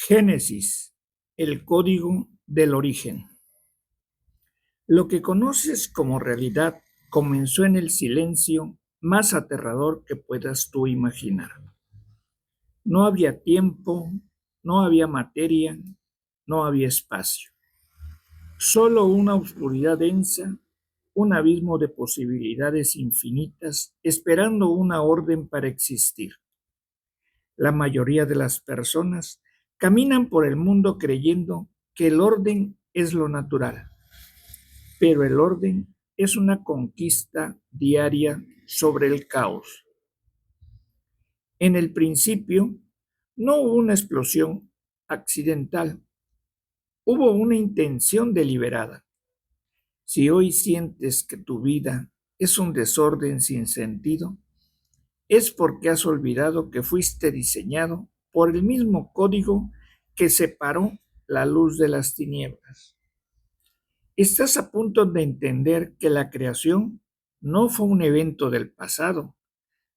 Génesis, el código del origen. Lo que conoces como realidad comenzó en el silencio más aterrador que puedas tú imaginar. No había tiempo, no había materia, no había espacio. Solo una oscuridad densa, un abismo de posibilidades infinitas, esperando una orden para existir. La mayoría de las personas caminan por el mundo creyendo que el orden es lo natural, pero el orden es una conquista diaria sobre el caos. En el principio, no hubo una explosión accidental, hubo una intención deliberada. Si hoy sientes que tu vida es un desorden sin sentido, es porque has olvidado que fuiste diseñado por el mismo código que separó la luz de las tinieblas. Estás a punto de entender que la creación no fue un evento del pasado,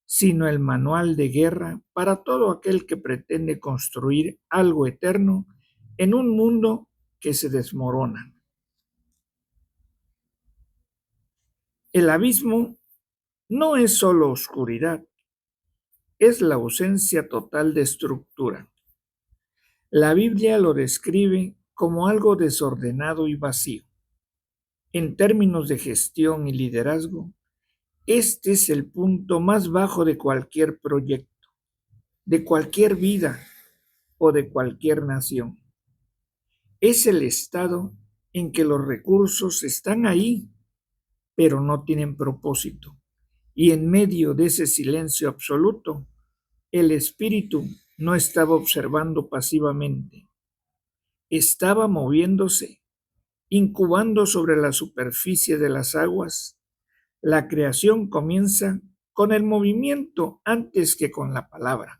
sino el manual de guerra para todo aquel que pretende construir algo eterno en un mundo que se desmorona. El abismo no es solo oscuridad, es la ausencia total de estructura. La Biblia lo describe como algo desordenado y vacío. En términos de gestión y liderazgo, este es el punto más bajo de cualquier proyecto, de cualquier vida o de cualquier nación. Es el estado en que los recursos están ahí, pero no tienen propósito. Y en medio de ese silencio absoluto, el espíritu no estaba observando pasivamente, estaba moviéndose, incubando sobre la superficie de las aguas. La creación comienza con el movimiento antes que con la palabra.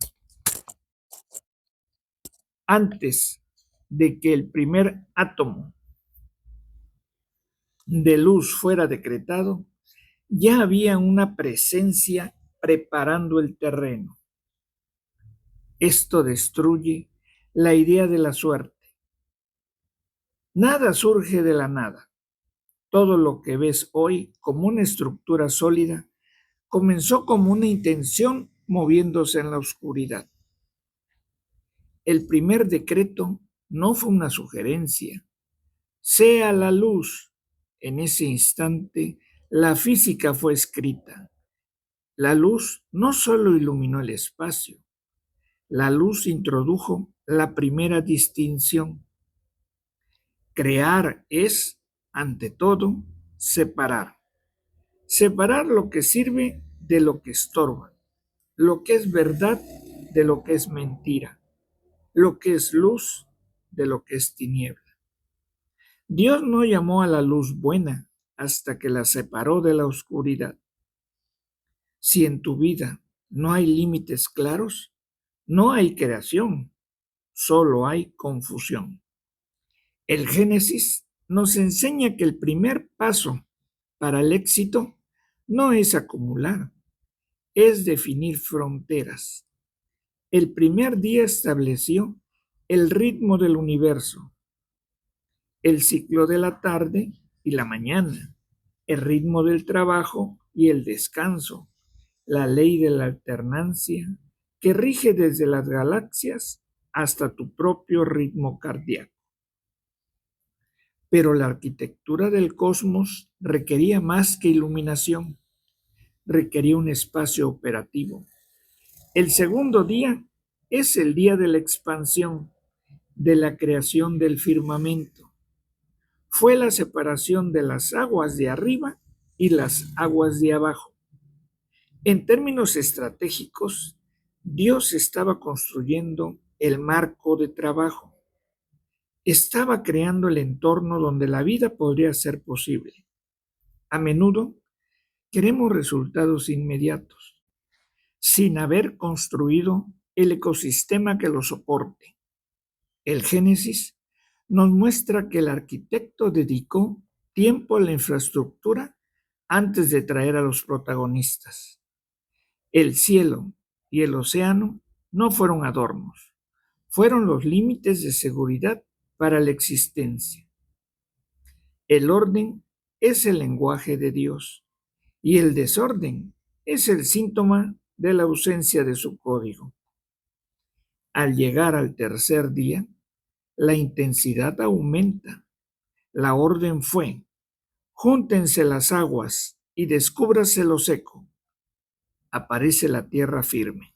Antes de que el primer átomo de luz fuera decretado, ya había una presencia preparando el terreno. Esto destruye la idea de la suerte. Nada surge de la nada. Todo lo que ves hoy como una estructura sólida comenzó como una intención moviéndose en la oscuridad. El primer decreto no fue una sugerencia. Sea la luz. En ese instante, la física fue escrita. La luz no solo iluminó el espacio, la luz introdujo la primera distinción. Crear es, ante todo, separar. Separar lo que sirve de lo que estorba, lo que es verdad de lo que es mentira, lo que es luz de lo que es tiniebla. Dios no llamó a la luz buena hasta que la separó de la oscuridad. Si en tu vida no hay límites claros, no hay creación, solo hay confusión. El Génesis nos enseña que el primer paso para el éxito no es acumular, es definir fronteras. El primer día estableció el ritmo del universo, el ciclo de la tarde y la mañana, el ritmo del trabajo y el descanso, la ley de la alternancia que rige desde las galaxias hasta tu propio ritmo cardíaco. Pero la arquitectura del cosmos requería más que iluminación, requería un espacio operativo. El segundo día es el día de la expansión, de la creación del firmamento. Fue la separación de las aguas de arriba y las aguas de abajo. En términos estratégicos, Dios estaba construyendo el marco de trabajo. Estaba creando el entorno donde la vida podría ser posible. A menudo queremos resultados inmediatos, sin haber construido el ecosistema que lo soporte. El Génesis nos muestra que el arquitecto dedicó tiempo a la infraestructura antes de traer a los protagonistas. El cielo y el océano no fueron adornos, fueron los límites de seguridad para la existencia. El orden es el lenguaje de Dios y el desorden es el síntoma de la ausencia de su código. Al llegar al tercer día, la intensidad aumenta. La orden fue: júntense las aguas y descúbrase lo seco. Aparece la tierra firme.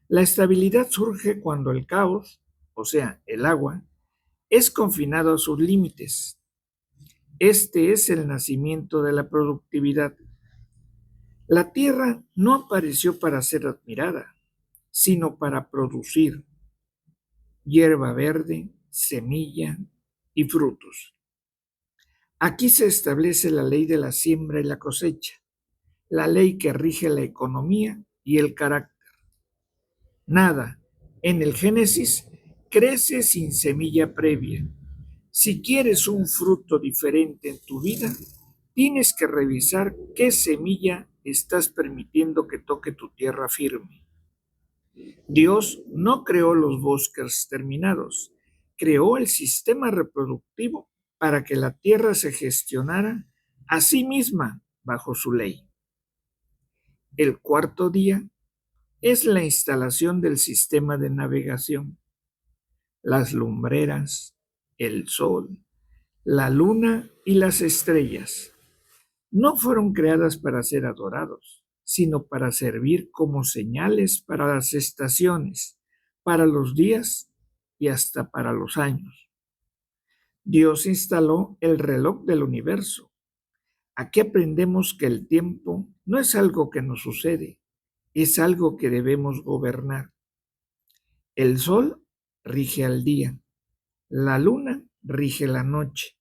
La estabilidad surge cuando el caos, o sea, el agua, es confinado a sus límites. Este es el nacimiento de la productividad. La tierra no apareció para ser admirada, sino para producir hierba verde, semilla y frutos. Aquí se establece la ley de la siembra y la cosecha, la ley que rige la economía y el carácter. Nada en el Génesis crece sin semilla previa. Si quieres un fruto diferente en tu vida, tienes que revisar qué semilla estás permitiendo que toque tu tierra firme. Dios no creó los bosques terminados, creó el sistema reproductivo para que la tierra se gestionara a sí misma bajo su ley. El cuarto día es la instalación del sistema de navegación. Las lumbreras, el sol, la luna y las estrellas no fueron creadas para ser adorados, sino para servir como señales para las estaciones, para los días y hasta para los años. Dios instaló el reloj del universo. Aquí aprendemos que el tiempo no es algo que nos sucede, es algo que debemos gobernar. El sol rige al día, la luna rige la noche.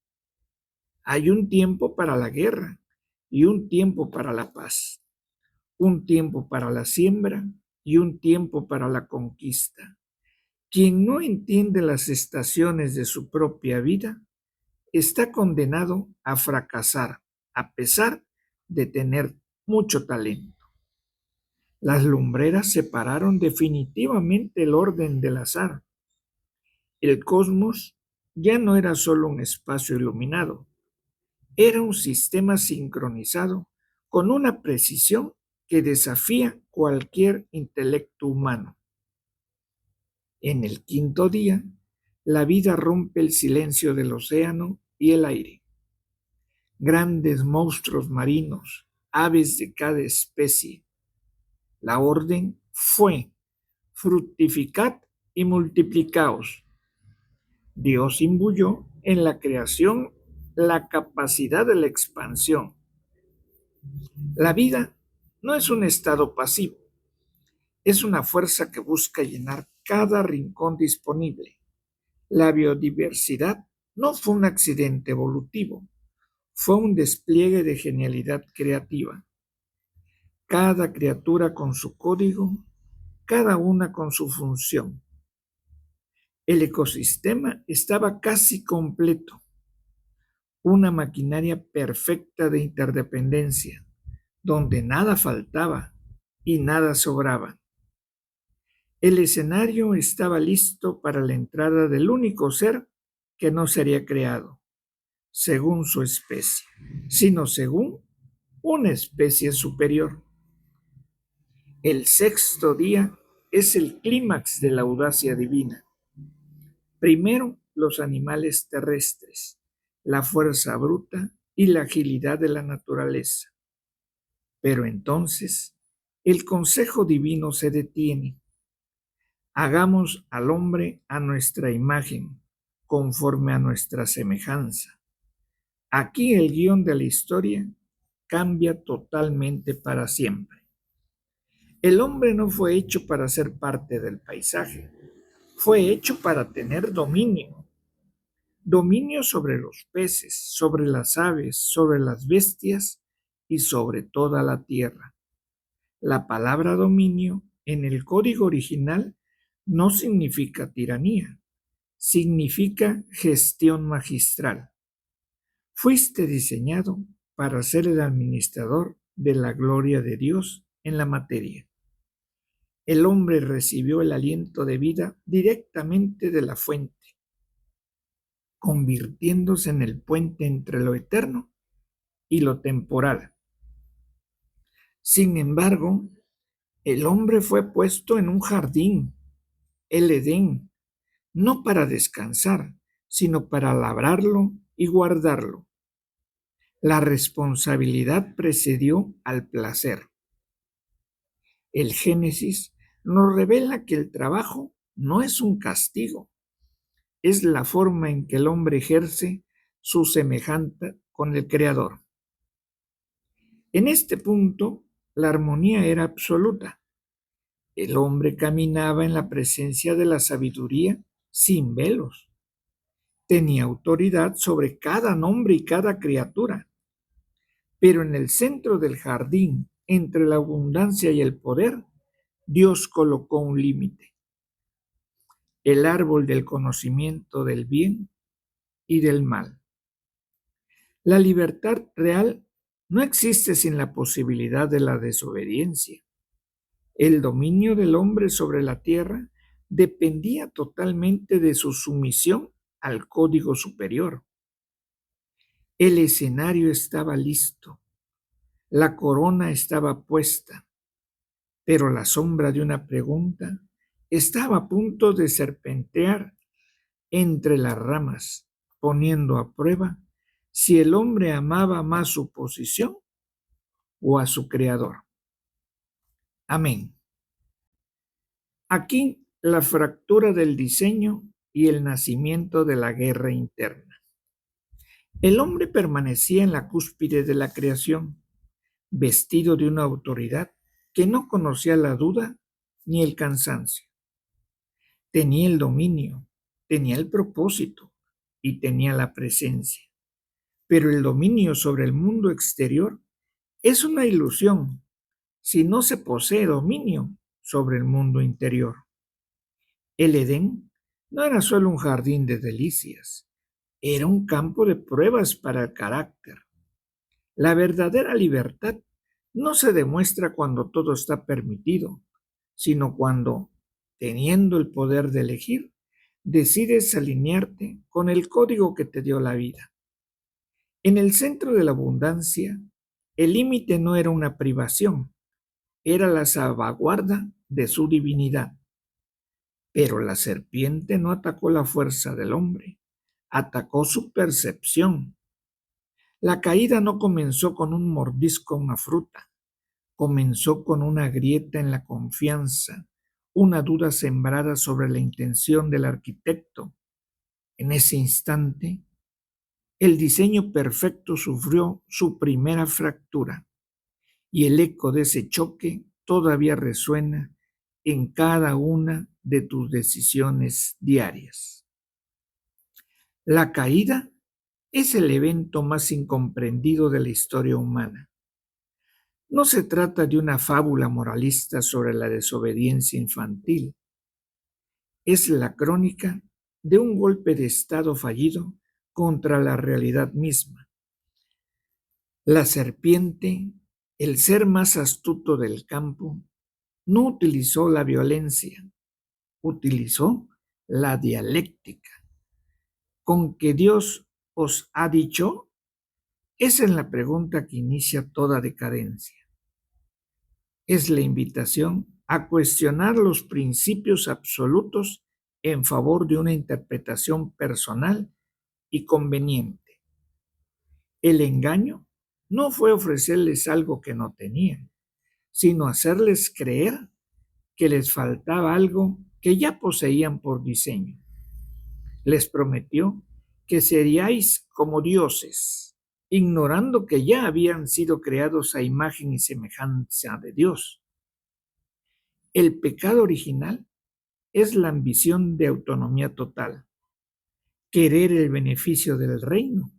Hay un tiempo para la guerra y un tiempo para la paz, un tiempo para la siembra y un tiempo para la conquista. Quien no entiende las estaciones de su propia vida está condenado a fracasar a pesar de tener mucho talento. Las lumbreras separaron definitivamente el orden del azar. El cosmos ya no era solo un espacio iluminado, era un sistema sincronizado con una precisión que desafía cualquier intelecto humano. En el quinto día, la vida rompe el silencio del océano y el aire. Grandes monstruos marinos, aves de cada especie. La orden fue: fructificad y multiplicaos. Dios imbuyó en la creación la capacidad de la expansión. La vida no es un estado pasivo, es una fuerza que busca llenar cada rincón disponible. La biodiversidad no fue un accidente evolutivo, fue un despliegue de genialidad creativa. Cada criatura con su código, cada una con su función. El ecosistema estaba casi completo, una maquinaria perfecta de interdependencia, donde nada faltaba y nada sobraba. El escenario estaba listo para la entrada del único ser que no sería creado según su especie, sino según una especie superior. El sexto día es el clímax de la audacia divina. Primero, los animales terrestres, la fuerza bruta y la agilidad de la naturaleza. Pero entonces, el consejo divino se detiene. Hagamos al hombre a nuestra imagen, conforme a nuestra semejanza. Aquí el guión de la historia cambia totalmente para siempre. El hombre no fue hecho para ser parte del paisaje, fue hecho para tener dominio. Dominio sobre los peces, sobre las aves, sobre las bestias y sobre toda la tierra. La palabra dominio en el código original no significa tiranía, significa gestión magistral. Fuiste diseñado para ser el administrador de la gloria de Dios en la materia. el hombre recibió el aliento de vida directamente de la fuente, convirtiéndose en el puente entre lo eterno y lo temporal. Sin embargo, el hombre fue puesto en un jardín, el Edén, no para descansar, sino para labrarlo y guardarlo. La responsabilidad precedió al placer. El Génesis nos revela que el trabajo no es un castigo, es la forma en que el hombre ejerce su semejanza con el Creador. En este punto, la armonía era absoluta. El hombre caminaba en la presencia de la sabiduría sin velos. Tenía autoridad sobre cada nombre y cada criatura. Pero en el centro del jardín, entre la abundancia y el poder, Dios colocó un límite: el árbol del conocimiento del bien y del mal. La libertad real no existe sin la posibilidad de la desobediencia. El dominio del hombre sobre la tierra dependía totalmente de su sumisión al código superior. El escenario estaba listo, la corona estaba puesta, pero la sombra de una pregunta estaba a punto de serpentear entre las ramas, poniendo a prueba si el hombre amaba más su posición o a su creador. Amén. Aquí la fractura del diseño y el nacimiento de la guerra interna. El hombre permanecía en la cúspide de la creación, vestido de una autoridad que no conocía la duda ni el cansancio. Tenía el dominio, tenía el propósito y tenía la presencia. Pero el dominio sobre el mundo exterior es una ilusión si no se posee dominio sobre el mundo interior. El Edén no era solo un jardín de delicias, era un campo de pruebas para el carácter. La verdadera libertad no se demuestra cuando todo está permitido, sino cuando, teniendo el poder de elegir, decides alinearte con el código que te dio la vida. En el centro de la abundancia, el límite no era una privación, era la salvaguarda de su divinidad. Pero la serpiente no atacó la fuerza del hombre, atacó su percepción. La caída no comenzó con un mordisco a una fruta, comenzó con una grieta en la confianza, una duda sembrada sobre la intención del arquitecto. En ese instante, el diseño perfecto sufrió su primera fractura y el eco de ese choque todavía resuena en cada una de tus decisiones diarias. La caída es el evento más incomprendido de la historia humana. No se trata de una fábula moralista sobre la desobediencia infantil. Es la crónica de un golpe de estado fallido contra la realidad misma. La serpiente, el ser más astuto del campo, no utilizó la violencia, utilizó la dialéctica. ¿Con que Dios os ha dicho? Esa es la pregunta que inicia toda decadencia. Es la invitación a cuestionar los principios absolutos en favor de una interpretación personal y conveniente. El engaño no fue ofrecerles algo que no tenían, sino hacerles creer que les faltaba algo que ya poseían por diseño. Les prometió que seríais como dioses, ignorando que ya habían sido creados a imagen y semejanza de Dios. El pecado original es la ambición de autonomía total, querer el beneficio del reino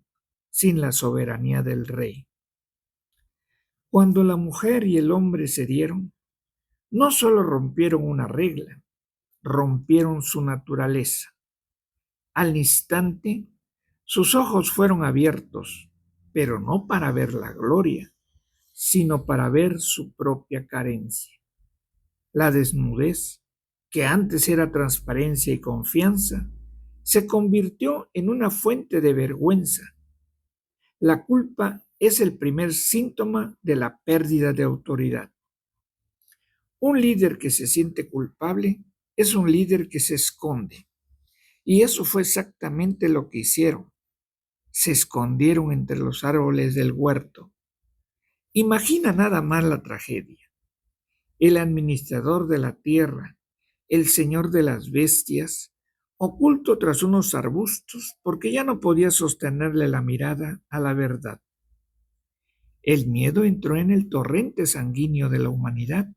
sin la soberanía del rey. Cuando la mujer y el hombre se dieron, no solo rompieron una regla, rompieron su naturaleza. Al instante, sus ojos fueron abiertos, pero no para ver la gloria, sino para ver su propia carencia. La desnudez, que antes era transparencia y confianza, se convirtió en una fuente de vergüenza. La culpa es el primer síntoma de la pérdida de autoridad. Un líder que se siente culpable es un líder que se esconde. Y eso fue exactamente lo que hicieron. Se escondieron entre los árboles del huerto. Imagina nada más la tragedia. El administrador de la tierra, el señor de las bestias, oculto tras unos arbustos porque ya no podía sostenerle la mirada a la verdad. El miedo entró en el torrente sanguíneo de la humanidad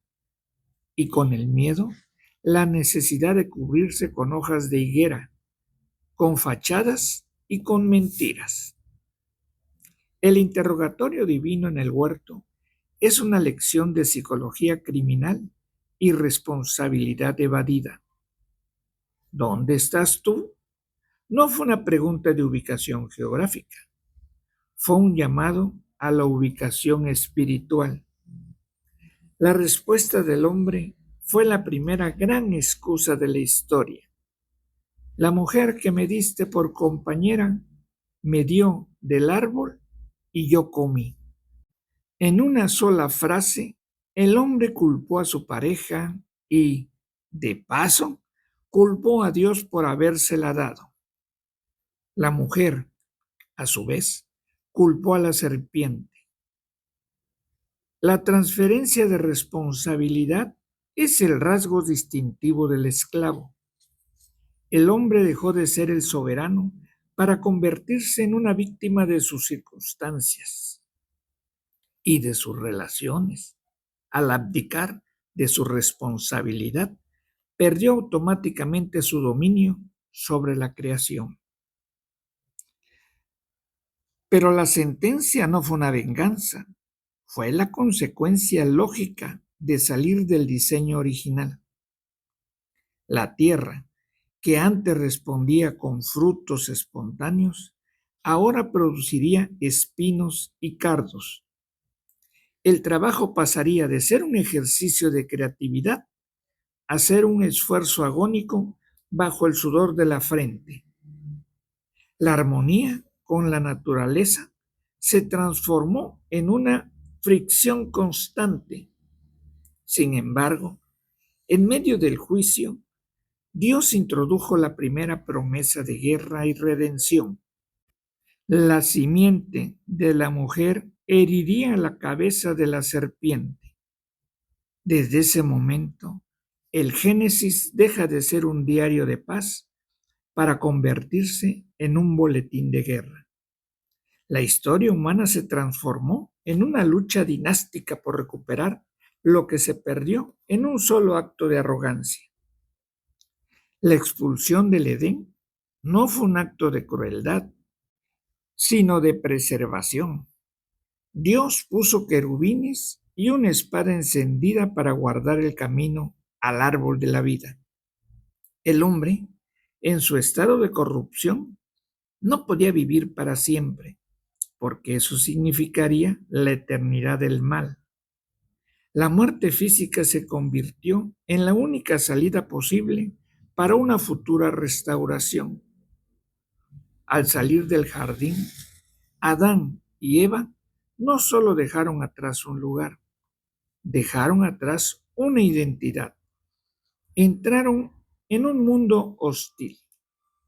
y con el miedo la necesidad de cubrirse con hojas de higuera, con fachadas y con mentiras. El interrogatorio divino en el huerto es una lección de psicología criminal y responsabilidad evadida. ¿Dónde estás tú? No fue una pregunta de ubicación geográfica, fue un llamado a la ubicación espiritual. La respuesta del hombre fue la primera gran excusa de la historia. La mujer que me diste por compañera me dio del árbol y yo comí. En una sola frase, el hombre culpó a su pareja y, de paso, culpó a Dios por habérsela dado. La mujer, a su vez, culpó a la serpiente. La transferencia de responsabilidad es el rasgo distintivo del esclavo. El hombre dejó de ser el soberano para convertirse en una víctima de sus circunstancias y de sus relaciones. Al abdicar de su responsabilidad, perdió automáticamente su dominio sobre la creación. Pero la sentencia no fue una venganza, fue la consecuencia lógica de salir del diseño original. La tierra, que antes respondía con frutos espontáneos, ahora produciría espinos y cardos. El trabajo pasaría de ser un ejercicio de creatividad a ser un esfuerzo agónico bajo el sudor de la frente. La armonía con la naturaleza se transformó en una fricción constante. Sin embargo, en medio del juicio, Dios introdujo la primera promesa de guerra y redención. La simiente de la mujer heriría la cabeza de la serpiente. Desde ese momento, el Génesis deja de ser un diario de paz para convertirse en un boletín de guerra. La historia humana se transformó en una lucha dinástica por recuperar lo que se perdió en un solo acto de arrogancia. La expulsión del Edén no fue un acto de crueldad, sino de preservación. Dios puso querubines y una espada encendida para guardar el camino al árbol de la vida. El hombre, en su estado de corrupción, no podía vivir para siempre, porque eso significaría la eternidad del mal. La muerte física se convirtió en la única salida posible para una futura restauración. Al salir del jardín, Adán y Eva no solo dejaron atrás un lugar, dejaron atrás una identidad. Entraron en un mundo hostil,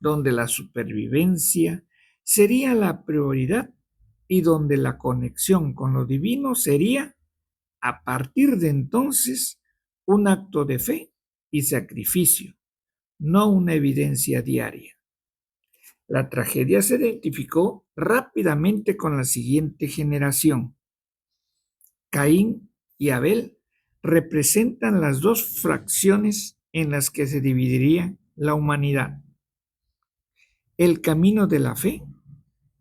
donde la supervivencia sería la prioridad y donde la conexión con lo divino sería, a partir de entonces, un acto de fe y sacrificio, no una evidencia diaria. La tragedia se identificó rápidamente con la siguiente generación. Caín y Abel representan las dos fracciones en las que se dividiría la humanidad: el camino de la fe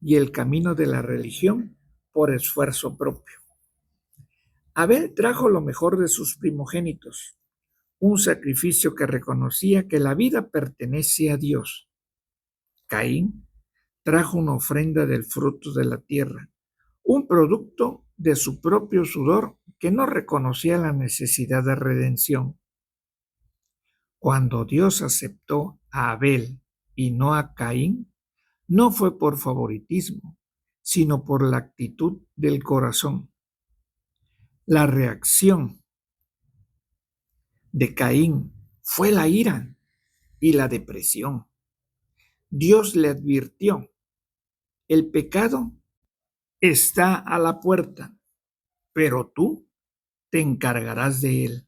y el camino de la religión por esfuerzo propio. Abel trajo lo mejor de sus primogénitos, un sacrificio que reconocía que la vida pertenece a Dios. Caín trajo una ofrenda del fruto de la tierra, un producto de su propio sudor que no reconocía la necesidad de redención. Cuando Dios aceptó a Abel y no a Caín, no fue por favoritismo, sino por la actitud del corazón. La reacción de Caín fue la ira y la depresión. Dios le advirtió: el pecado está a la puerta, pero tú te encargarás de él.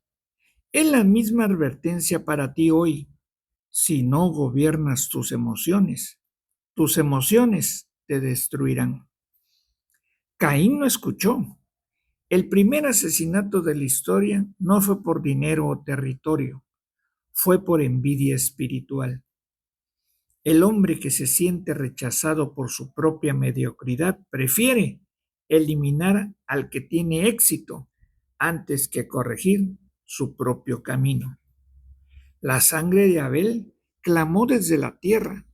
Es la misma advertencia para ti hoy. Si no gobiernas tus emociones te destruirán. Caín no escuchó. El primer asesinato de la historia no fue por dinero o territorio, fue por envidia espiritual. El hombre que se siente rechazado por su propia mediocridad prefiere eliminar al que tiene éxito antes que corregir su propio camino. La sangre de Abel clamó desde la tierra,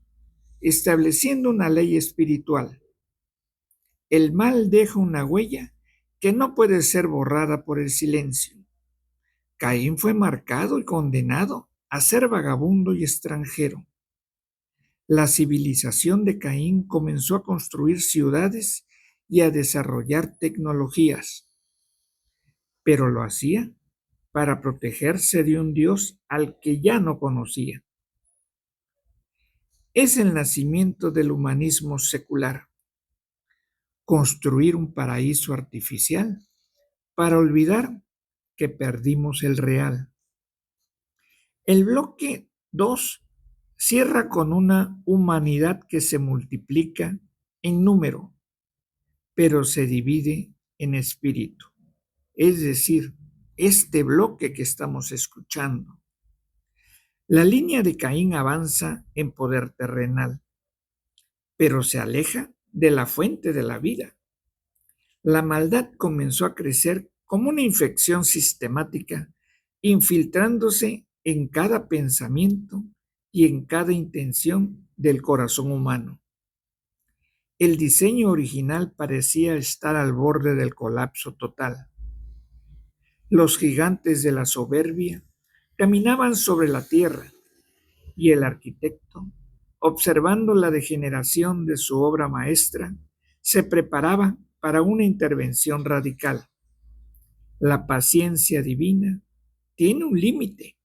estableciendo una ley espiritual. El mal deja una huella que no puede ser borrada por el silencio. Caín fue marcado y condenado a ser vagabundo y extranjero. La civilización de Caín comenzó a construir ciudades y a desarrollar tecnologías, pero lo hacía para protegerse de un Dios al que ya no conocía. Es el nacimiento del humanismo secular, construir un paraíso artificial para olvidar que perdimos el real. El bloque 2 cierra con una humanidad que se multiplica en número, pero se divide en espíritu. Es decir, este bloque que estamos escuchando. La línea de Caín avanza en poder terrenal, pero se aleja de la fuente de la vida. La maldad comenzó a crecer como una infección sistemática, infiltrándose en cada pensamiento y en cada intención del corazón humano. El diseño original parecía estar al borde del colapso total. Los gigantes de la soberbia caminaban sobre la tierra y el arquitecto, observando la degeneración de su obra maestra, se preparaba para una intervención radical. La paciencia divina tiene un límite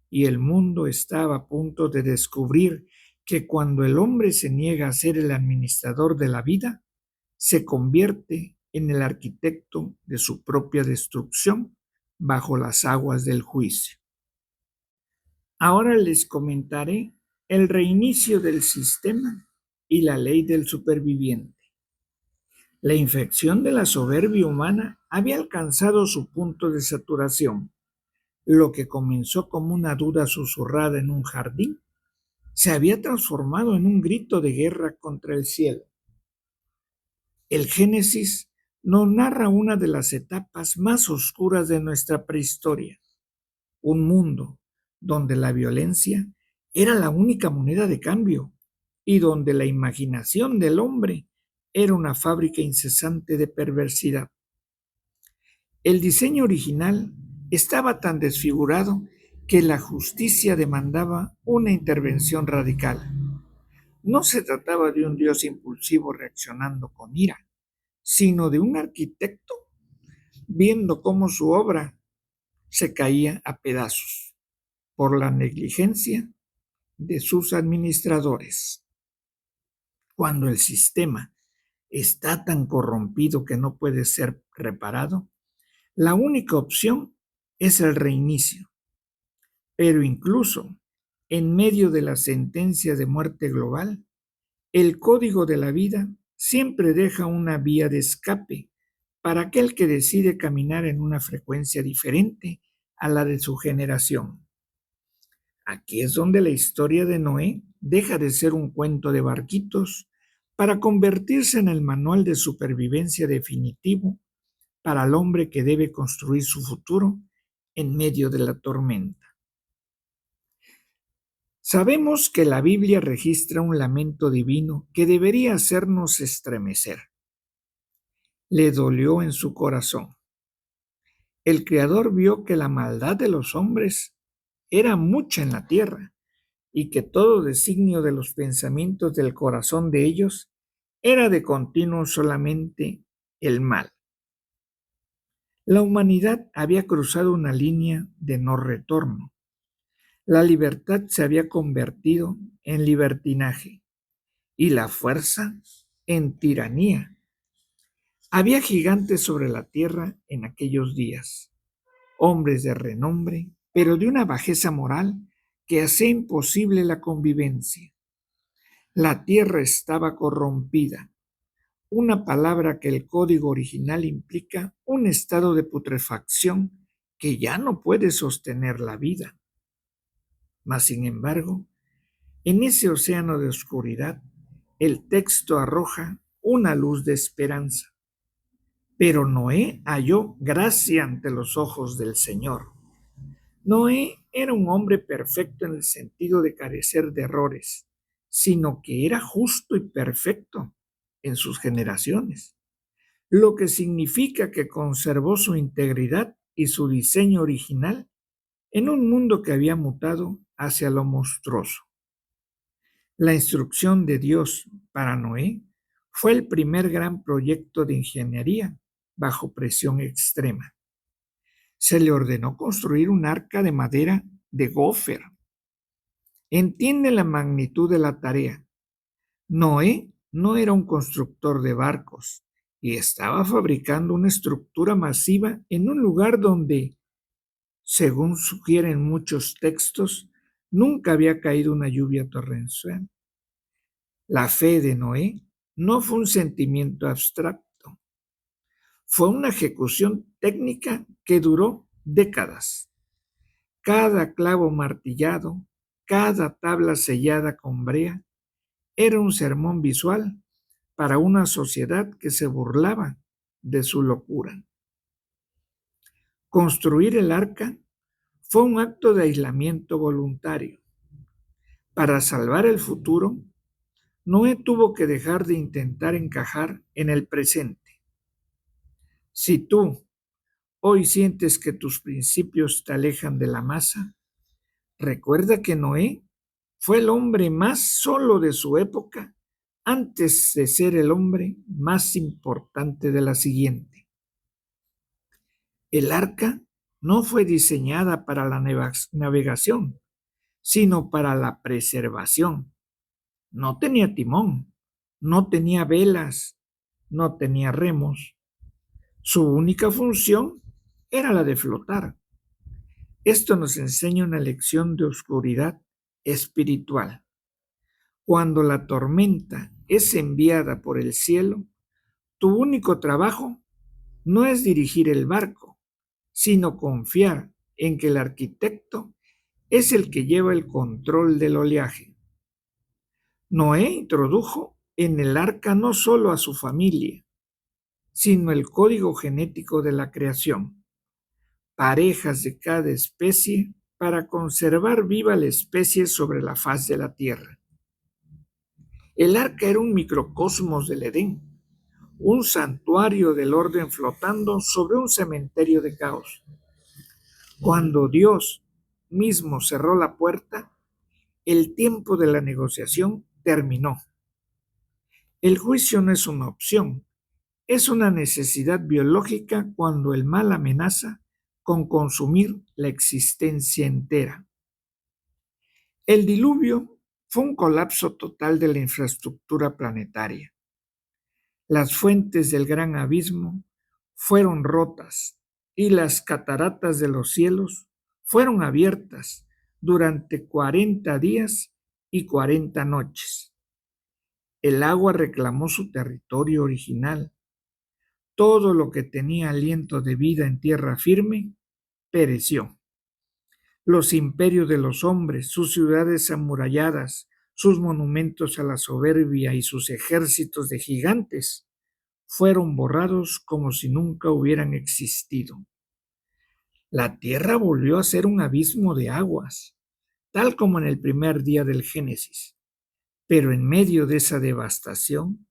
y el mundo estaba a punto de descubrir que cuando el hombre se niega a ser el administrador de la vida, se convierte en el arquitecto de su propia destrucción bajo las aguas del juicio. Ahora les comentaré el reinicio del sistema y la ley del superviviente. La infección de la soberbia humana había alcanzado su punto de saturación. Lo que comenzó como una duda susurrada en un jardín se había transformado en un grito de guerra contra el cielo. El Génesis nos narra una de las etapas más oscuras de nuestra prehistoria, un mundo donde la violencia era la única moneda de cambio y donde la imaginación del hombre era una fábrica incesante de perversidad. El diseño original estaba tan desfigurado que la justicia demandaba una intervención radical. No se trataba de un Dios impulsivo reaccionando con ira, sino de un arquitecto viendo cómo su obra se caía a pedazos por la negligencia de sus administradores. Cuando el sistema está tan corrompido que no puede ser reparado, la única opción es el reinicio. Pero incluso en medio de la sentencia de muerte global, el código de la vida siempre deja una vía de escape para aquel que decide caminar en una frecuencia diferente a la de su generación. Aquí es donde la historia de Noé deja de ser un cuento de barquitos para convertirse en el manual de supervivencia definitivo para el hombre que debe construir su futuro en medio de la tormenta. Sabemos que la Biblia registra un lamento divino que debería hacernos estremecer. Le dolió en su corazón. El Creador vio que la maldad de los hombres era mucha en la tierra y que todo designio de los pensamientos del corazón de ellos era de continuo solamente el mal. La humanidad había cruzado una línea de no retorno. La libertad se había convertido en libertinaje y la fuerza en tiranía. Había gigantes sobre la tierra en aquellos días, hombres de renombre, pero de una bajeza moral que hacía imposible la convivencia. La tierra estaba corrompida, una palabra que el código original implica un estado de putrefacción que ya no puede sostener la vida. Mas, sin embargo, en ese océano de oscuridad, el texto arroja una luz de esperanza. Pero Noé halló gracia ante los ojos del Señor. Noé era un hombre perfecto en el sentido de carecer de errores, sino que era justo y perfecto en sus generaciones, lo que significa que conservó su integridad y su diseño original en un mundo que había mutado hacia lo monstruoso. La instrucción de Dios para Noé fue el primer gran proyecto de ingeniería bajo presión extrema. Se le ordenó construir un arca de madera de gofer. Entiende la magnitud de la tarea. Noé no era un constructor de barcos y estaba fabricando una estructura masiva en un lugar donde, según sugieren muchos textos, nunca había caído una lluvia torrencial. La fe de Noé no fue un sentimiento abstracto, fue una ejecución técnica que duró décadas. Cada clavo martillado, cada tabla sellada con brea, era un sermón visual para una sociedad que se burlaba de su locura. Construir el arca fue un acto de aislamiento voluntario. Para salvar el futuro, Noé tuvo que dejar de intentar encajar en el presente. Si tú hoy sientes que tus principios te alejan de la masa, recuerda que Noé fue el hombre más solo de su época antes de ser el hombre más importante de la siguiente. El arca no fue diseñada para la navegación, sino para la preservación. No tenía timón, no tenía velas, no tenía remos. Su única función era la de flotar. Esto nos enseña una lección de oscuridad espiritual. Cuando la tormenta es enviada por el cielo, tu único trabajo no es dirigir el barco, sino confiar en que el arquitecto es el que lleva el control del oleaje. Noé introdujo en el arca no solo a su familia, sino el código genético de la creación, parejas de cada especie para conservar viva la especie sobre la faz de la tierra. El arca era un microcosmos del Edén, un santuario del orden flotando sobre un cementerio de caos. Cuando Dios mismo cerró la puerta, el tiempo de la negociación terminó. El juicio no es una opción, es una necesidad biológica cuando el mal amenaza con consumir la existencia entera. El diluvio fue un colapso total de la infraestructura planetaria. Las fuentes del gran abismo fueron rotas y las cataratas de los cielos fueron abiertas durante 40 días y 40 noches. El agua reclamó su territorio original. Todo lo que tenía aliento de vida en tierra firme pereció. Los imperios de los hombres, sus ciudades amuralladas, sus monumentos a la soberbia y sus ejércitos de gigantes fueron borrados como si nunca hubieran existido. La tierra volvió a ser un abismo de aguas, tal como en el primer día del Génesis. Pero en medio de esa devastación,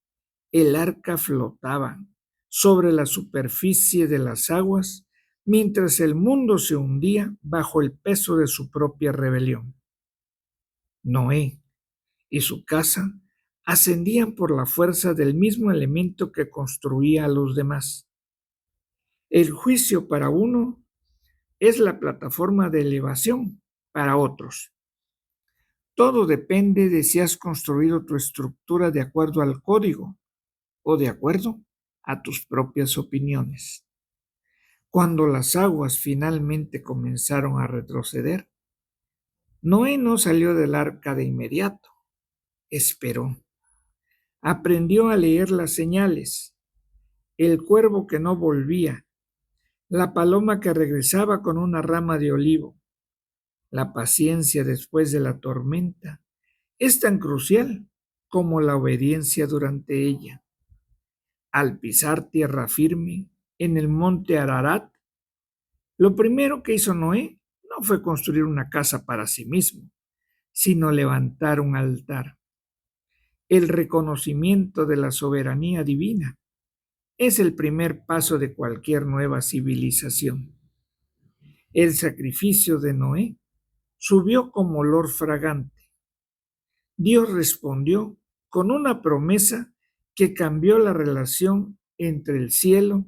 el arca flotaba sobre la superficie de las aguas mientras el mundo se hundía bajo el peso de su propia rebelión. Noé y su casa ascendían por la fuerza del mismo elemento que construía a los demás. El juicio para uno es la plataforma de elevación para otros. Todo depende de si has construido tu estructura de acuerdo al código o de acuerdo a tus propias opiniones. Cuando las aguas finalmente comenzaron a retroceder, Noé no salió del arca de inmediato, esperó. Aprendió a leer las señales, el cuervo que no volvía, la paloma que regresaba con una rama de olivo. La paciencia después de la tormenta es tan crucial como la obediencia durante ella. Al pisar tierra firme en el monte Ararat, lo primero que hizo Noé no fue construir una casa para sí mismo, sino levantar un altar. El reconocimiento de la soberanía divina es el primer paso de cualquier nueva civilización. El sacrificio de Noé subió como olor fragante. Dios respondió con una promesa que cambió la relación entre el cielo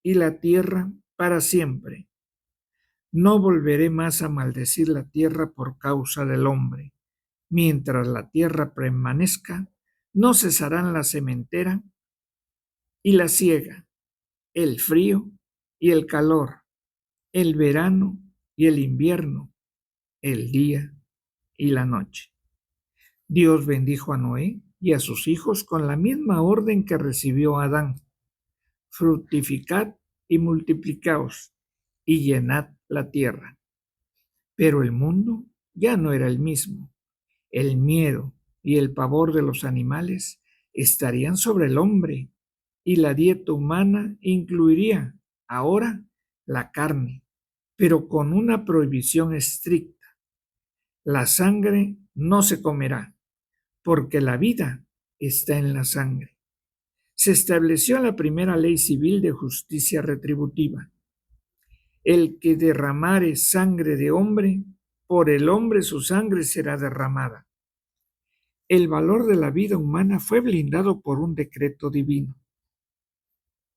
y la tierra para siempre. No volveré más a maldecir la tierra por causa del hombre. Mientras la tierra permanezca, no cesarán la sementera y la siega, el frío y el calor, el verano y el invierno, el día y la noche. Dios bendijo a Noé y a sus hijos con la misma orden que recibió a Adán: fructificad y multiplicaos y llenad la tierra. Pero el mundo ya no era el mismo. El miedo y el pavor de los animales estarían sobre el hombre, y la dieta humana incluiría ahora la carne, pero con una prohibición estricta. La sangre no se comerá, porque la vida está en la sangre. Se estableció la primera ley civil de justicia retributiva. El que derramare sangre de hombre, por el hombre su sangre será derramada. El valor de la vida humana fue blindado por un decreto divino.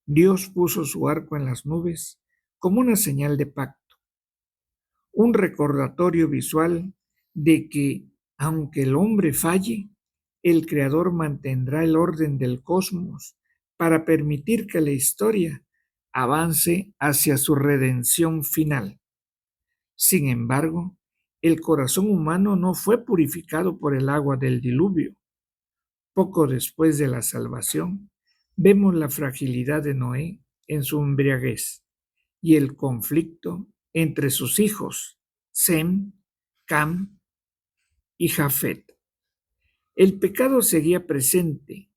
Dios puso su arco en las nubes como una señal de pacto, un recordatorio visual de que, aunque el hombre falle, el Creador mantendrá el orden del cosmos para permitir que la historia avance hacia su redención final. Sin embargo, el corazón humano no fue purificado por el agua del diluvio. Poco después de la salvación, vemos la fragilidad de Noé en su embriaguez y el conflicto entre sus hijos, Sem, Cam y Jafet. El pecado seguía presente,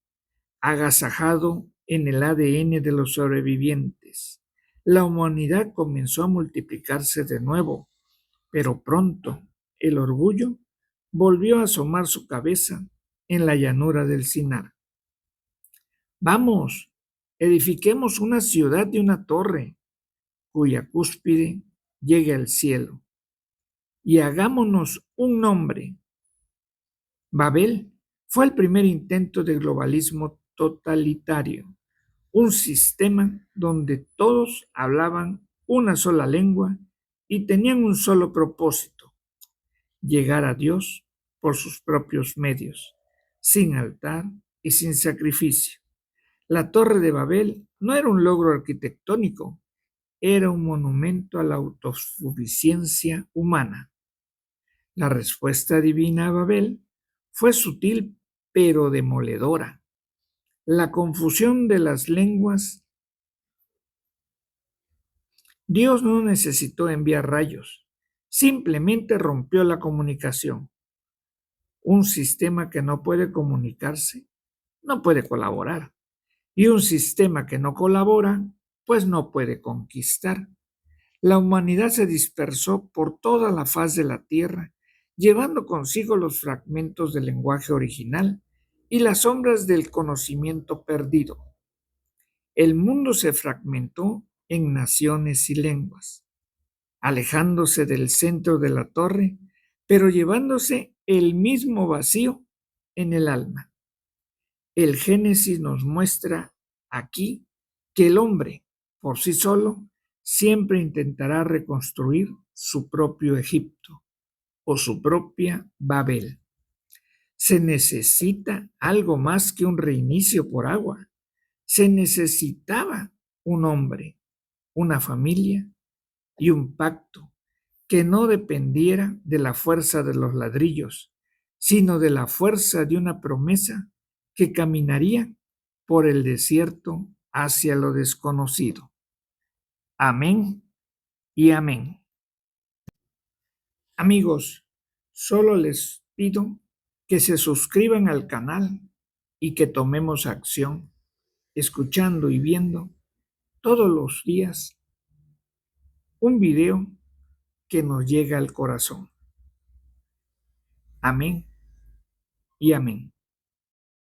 agasajado en el ADN de los sobrevivientes. La humanidad comenzó a multiplicarse de nuevo, pero pronto el orgullo volvió a asomar su cabeza en la llanura del Sinar. Vamos, edifiquemos una ciudad de una torre, cuya cúspide llegue al cielo, y hagámonos un nombre. Babel fue el primer intento de globalismo totalitario, un sistema donde todos hablaban una sola lengua y tenían un solo propósito: llegar a Dios por sus propios medios, sin altar y sin sacrificio. La Torre de Babel no era un logro arquitectónico, era un monumento a la autosuficiencia humana. La respuesta divina a Babel fue sutil pero demoledora. La confusión de las lenguas. Dios no necesitó enviar rayos, simplemente rompió la comunicación. Un sistema que no puede comunicarse no puede colaborar, y un sistema que no colabora pues no puede conquistar. La humanidad se dispersó por toda la faz de la tierra, llevando consigo los fragmentos del lenguaje original y las sombras del conocimiento perdido. El mundo se fragmentó en naciones y lenguas, alejándose del centro de la torre, pero llevándose el mismo vacío en el alma. El Génesis nos muestra aquí que el hombre, por sí solo, siempre intentará reconstruir su propio Egipto o su propia Babel. Se necesita algo más que un reinicio por agua. Se necesitaba un hombre, una familia y un pacto que no dependiera de la fuerza de los ladrillos, sino de la fuerza de una promesa que caminaría por el desierto hacia lo desconocido. Amén y amén. Amigos, solo les pido que se suscriban al canal y que tomemos acción, escuchando y viendo todos los días un video que nos llega al corazón. Amén y amén.